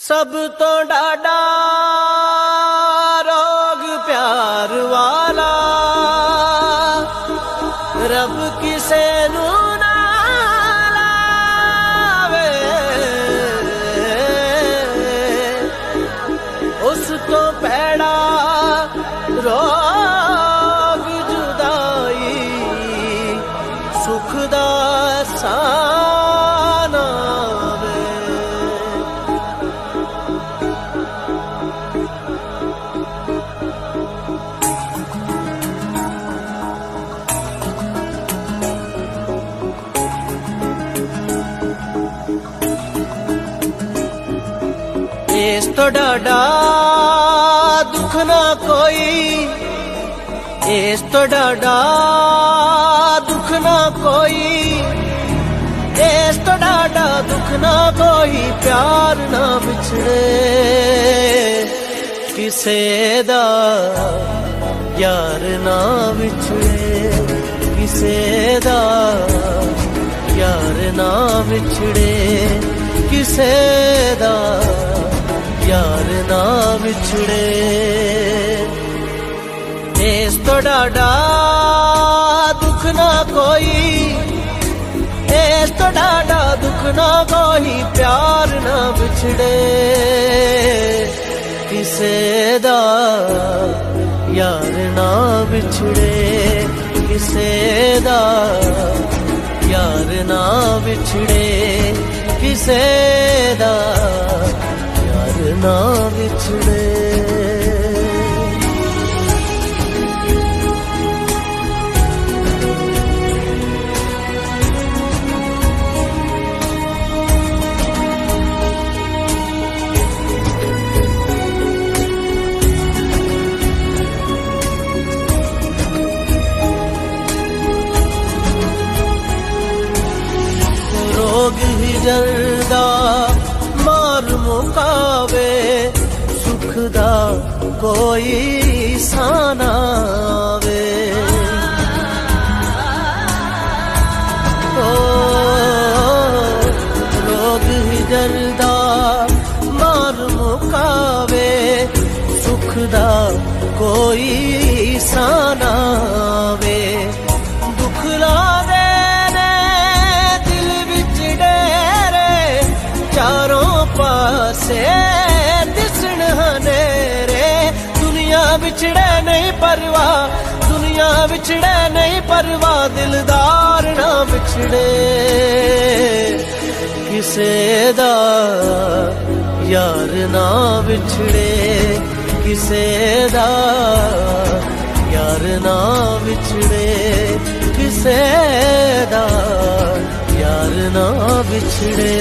सब तो डाडा रोग प्यार वाला रब किसे नू ना लावे, उस तो पैड़ा रोग जुदाई सुख दा साना वे। इस तो डाडा दुख ना कोई, इस तो डाडा दुख ना कोई, इस तो डाडा दुख ना कोई, प्यार ना बिछड़े किसे दा यार ना बिछड़े, किसे दा यार ना बिछड़े, किसे दा यार ना बिछड़े। इस तो डाडा दुख ना कोई, इस तो डाडा दुख ना कोई, प्यार ना बिछड़े किसे दा यार ना बिछड़े, किसे दा यार ना बिछड़े, किसे दा यार ना बिछड़े। रोग ही जरदा मार मुकावे, सुख दा कोई साना वे। रोग ही जरदा मार मुकावे, सुख दा कोई साना वे। दुख लावे चारों पासे दिसण हनेरे, दुनिया बिछड़े नहीं परवाह, दुनिया बिछड़े नहीं परवाह, दिलदार ना बिछड़े किसे दा यार ना बिछड़े, किसे दा यार ना बिछड़े, किसे दा यार ना बिछड़े।